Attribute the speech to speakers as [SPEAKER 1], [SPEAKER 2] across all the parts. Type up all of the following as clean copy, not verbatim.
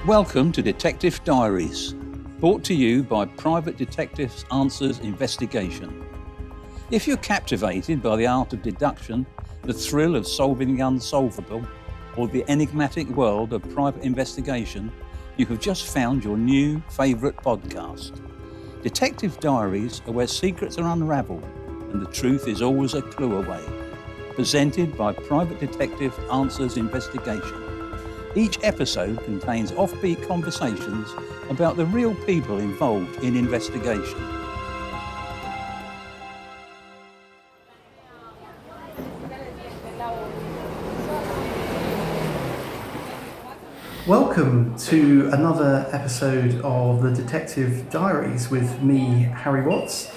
[SPEAKER 1] Welcome to Detective Diaries, brought to you by Private Detective's Answers Investigation. If you're captivated by the art of deduction, the thrill of solving the unsolvable, or the enigmatic world of private investigation, you have just found your new favourite podcast. Detective Diaries are where secrets are unravelled and the truth is always a clue away. Presented by Private Detective Answers Investigation. Each episode contains offbeat conversations about the real people involved in investigation.
[SPEAKER 2] Welcome to another episode of the Detective Diaries with me, Harry Watts.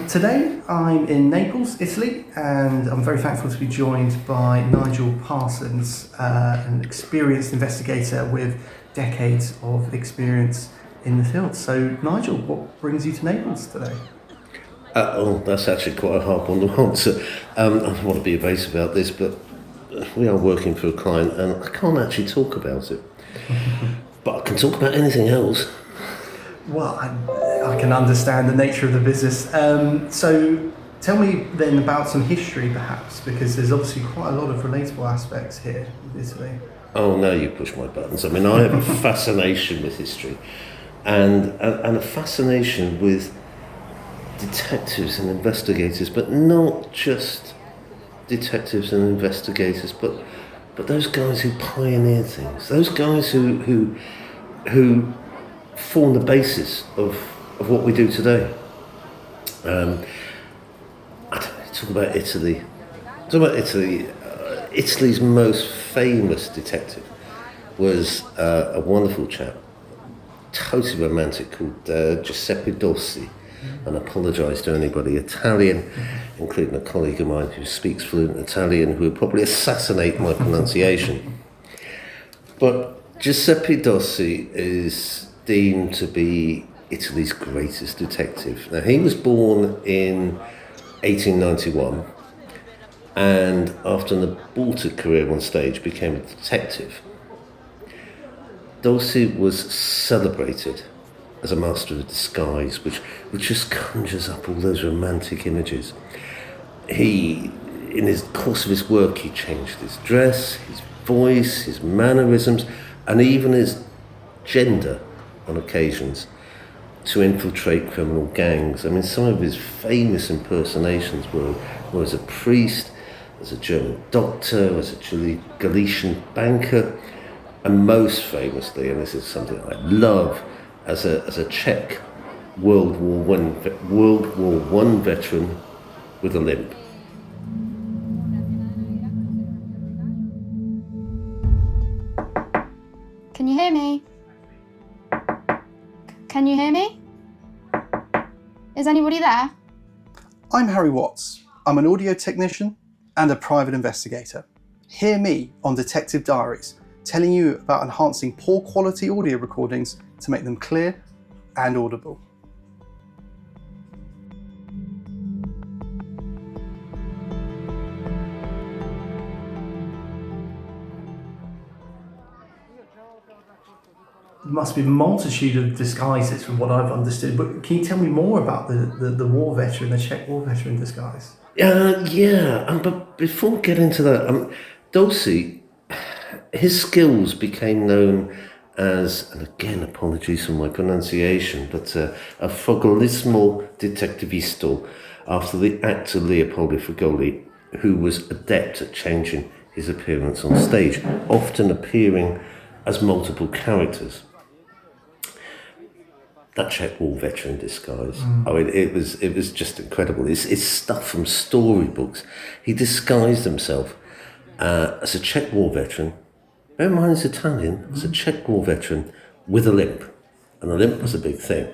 [SPEAKER 2] Today I'm in Naples, Italy, and I'm very thankful to be joined by Nigel Parsons, an experienced investigator with decades of experience in the field. So Nigel, what brings you to Naples today?
[SPEAKER 3] That's actually quite a hard one to answer. I don't want to be evasive about this, but we are working for a client and I can't actually talk about it. But I can talk about anything else.
[SPEAKER 2] Well, I can understand the nature of the business. So tell me then about some history perhaps, because there's obviously quite a lot of relatable aspects here in Italy.
[SPEAKER 3] Oh, now you push my buttons. I mean, I have a fascination with history and a fascination with detectives and investigators, but not just detectives and investigators, but those guys who pioneered things, those guys who form the basis of what we do today. Talk about Italy. Italy's most famous detective was a wonderful chap, totally romantic, called Giuseppe Dosi. And I apologise to anybody Italian, including a colleague of mine who speaks fluent Italian, who would probably assassinate my pronunciation. But Giuseppe Dosi is deemed to be Italy's greatest detective. Now, he was born in 1891 and after an aborted career on stage became a detective. Dosi was celebrated as a master of disguise, which just conjures up all those romantic images. In the course of his work, he changed his dress, his voice, his mannerisms, and even his gender on occasions to infiltrate criminal gangs. I mean, some of his famous impersonations were as a priest, as a German doctor, as a Galician banker, and most famously, and this is something I love, as a Czech World War I veteran with a limp.
[SPEAKER 4] Can you hear me? Can you hear me? Is anybody there?
[SPEAKER 2] I'm Harry Watts. I'm an audio technician and a private investigator. Hear me on Detective Diaries, telling you about enhancing poor quality audio recordings to make them clear and audible. There must be a multitude of disguises from what I've understood, but can you tell me more about the war veteran, the Czech war veteran disguise?
[SPEAKER 3] But before we get into that, Dosi, his skills became known as, and again apologies for my pronunciation, but a fogolismo detectivisto, after the actor Leopoldo Fogoli, who was adept at changing his appearance on stage, often appearing as multiple characters. That Czech war veteran disguise, I mean, it was just incredible. It's stuff from storybooks. He disguised himself as a Czech war veteran. Bear in mind he's Italian, as a Czech war veteran with a limp. And a limp was a big thing.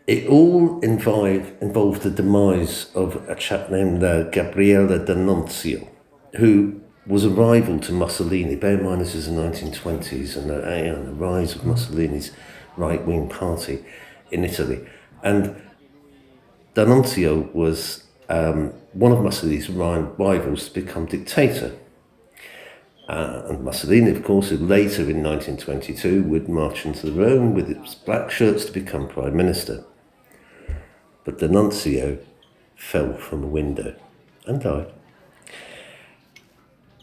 [SPEAKER 3] It all involved the demise of a chap named Gabriele D'Annunzio, who was a rival to Mussolini. Bear in mind this is the 1920s and the rise of Mussolini's right-wing party in Italy. And D'Annunzio was one of Mussolini's rivals to become dictator. And Mussolini, of course, who later in 1922 would march into Rome with his black shirts to become Prime Minister. But the nuncio fell from a window and died.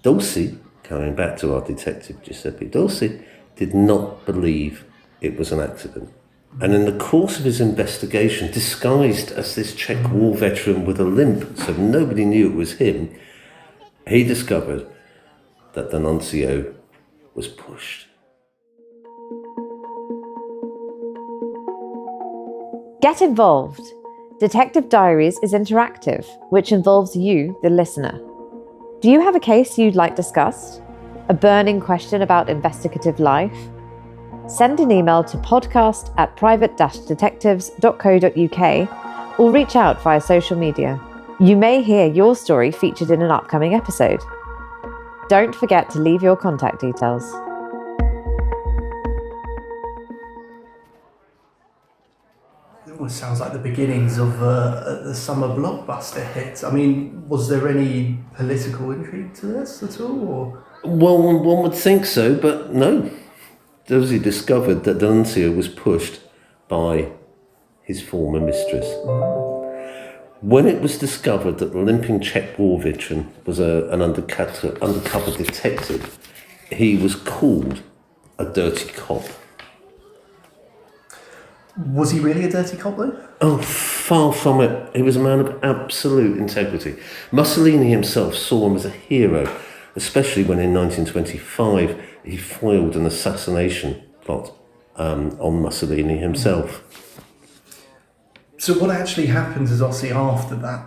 [SPEAKER 3] Dosi, coming back to our detective Giuseppe Dosi, did not believe it was an accident. And in the course of his investigation, disguised as this Czech war veteran with a limp, so nobody knew it was him, he discovered that the nuncio was pushed.
[SPEAKER 5] Get involved. Detective Diaries is interactive, which involves you, the listener. Do you have a case you'd like discussed? A burning question about investigative life? Send an email to podcast@private-detectives.co.uk or reach out via social media. You may hear your story featured in an upcoming episode. Don't forget to leave your contact details.
[SPEAKER 2] It almost sounds like the beginnings of the summer blockbuster hit. I mean, was there any political intrigue to this at all? Or?
[SPEAKER 3] Well, one would think so, but no. Dosi discovered that the nuncio was pushed by his former mistress. When it was discovered that the limping Czech war veteran was an undercover detective, he was called a dirty cop.
[SPEAKER 2] Was he really a dirty cop though?
[SPEAKER 3] Oh, far from it. He was a man of absolute integrity. Mussolini himself saw him as a hero, especially when in 1925 he foiled an assassination plot on Mussolini himself.
[SPEAKER 2] So what actually happened to Dosi after that?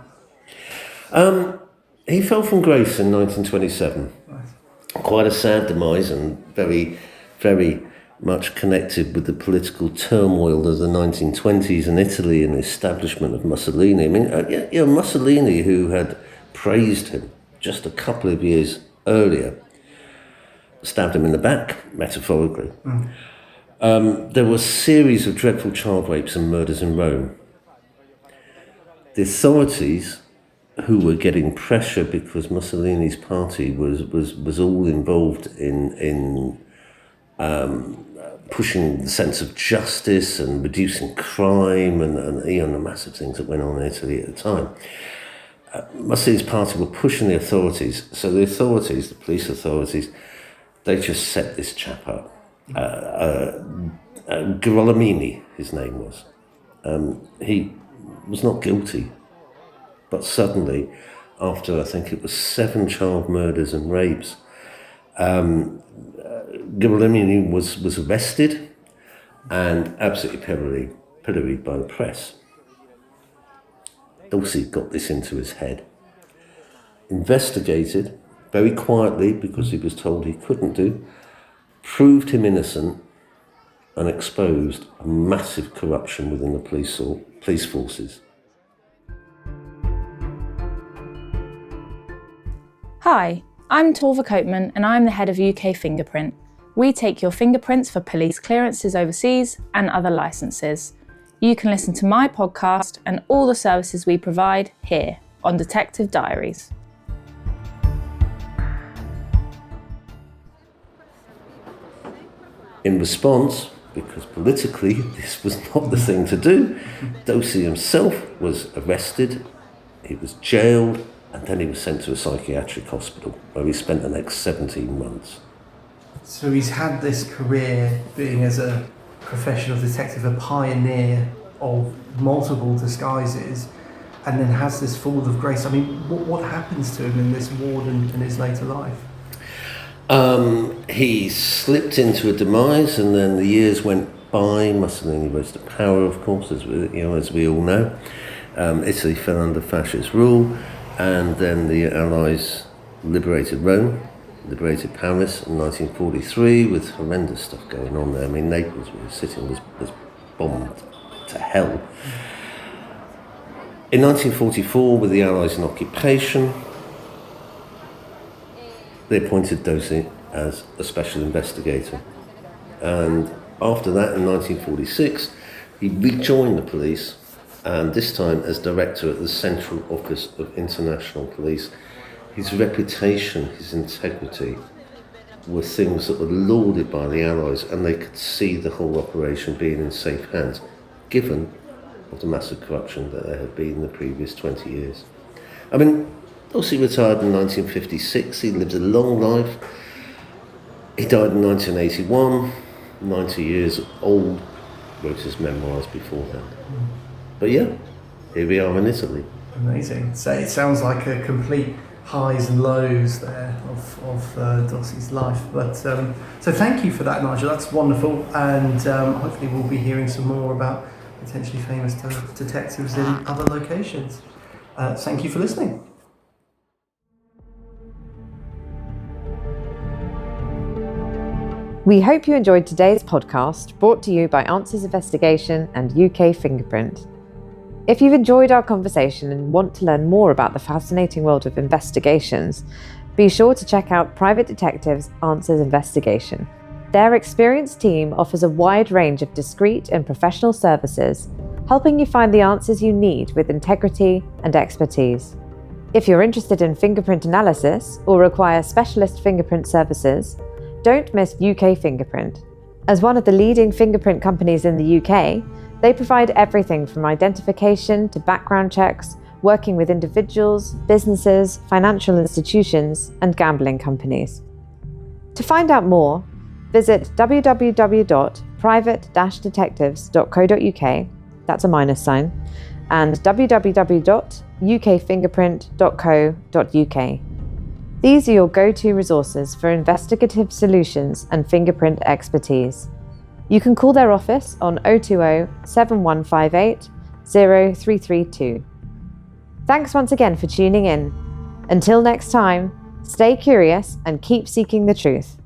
[SPEAKER 3] He fell from grace in 1927.
[SPEAKER 2] Right.
[SPEAKER 3] Quite a sad demise, and very, very much connected with the political turmoil of the 1920s in Italy and the establishment of Mussolini. I mean, Mussolini, who had praised him just a couple of years earlier, stabbed him in the back, metaphorically. There were a series of dreadful child rapes and murders in Rome. The authorities, who were getting pressure because Mussolini's party was all involved in pushing the sense of justice and reducing crime and the massive things that went on in Italy at the time. Mussolini's party were pushing the authorities, so the authorities, the police authorities, they just set this chap up. Girolomini, his name was. He was not guilty, but suddenly, after I think it was 7 child murders and rapes, Girolomini was arrested and absolutely pilloried by the press. Dosi got this into his head, investigated very quietly because he was told he couldn't do, proved him innocent, and exposed a massive corruption within the police forces.
[SPEAKER 6] Hi, I'm Torva Coatman and I'm the head of UK Fingerprint. We take your fingerprints for police clearances overseas and other licenses. You can listen to my podcast and all the services we provide here on Detective Diaries.
[SPEAKER 3] In response, because politically this was not the thing to do, Dosi himself was arrested, he was jailed, and then he was sent to a psychiatric hospital where he spent the next 17 months.
[SPEAKER 2] So he's had this career being as a professional detective, a pioneer of multiple disguises, and then has this fall of grace. I mean, what happens to him in this ward and in his later life?
[SPEAKER 3] He slipped into a demise, and then the years went by. Mussolini rose to power, of course, as we all know. Italy fell under fascist rule, and then the Allies liberated Rome, liberated Paris in 1943, with horrendous stuff going on there. I mean, Naples, where we were sitting, was bombed to hell. In 1944, with the Allies in occupation, they appointed Dosi as a special investigator. And after that, in 1946, he rejoined the police, and this time as director at the Central Office of International Police. His reputation, his integrity were things that were lauded by the Allies, and they could see the whole operation being in safe hands, given of the massive corruption that there had been in the previous 20 years. I mean, Dosi retired in 1956, he lived a long life. He died in 1981, 90 years old, wrote his memoirs beforehand. But yeah, here we are in Italy.
[SPEAKER 2] Amazing. So it sounds like a complete highs and lows there of Dosi's life. But so thank you for that, Nigel. That's wonderful, and hopefully we'll be hearing some more about potentially famous detectives in other locations. Thank you for listening.
[SPEAKER 5] We hope you enjoyed today's podcast, brought to you by Answers Investigation and UK Fingerprint. If you've enjoyed our conversation and want to learn more about the fascinating world of investigations, be sure to check out Private Detective's Answers Investigation. Their experienced team offers a wide range of discreet and professional services, helping you find the answers you need with integrity and expertise. If you're interested in fingerprint analysis or require specialist fingerprint services, don't miss UK Fingerprint. As one of the leading fingerprint companies in the UK, they provide everything from identification to background checks, working with individuals, businesses, financial institutions, and gambling companies. To find out more, visit www.private-detectives.co.uk, that's a -sign, and www.ukfingerprint.co.uk. These are your go-to resources for investigative solutions and fingerprint expertise. You can call their office on 020 7158 0332. Thanks once again for tuning in. Until next time, stay curious and keep seeking the truth.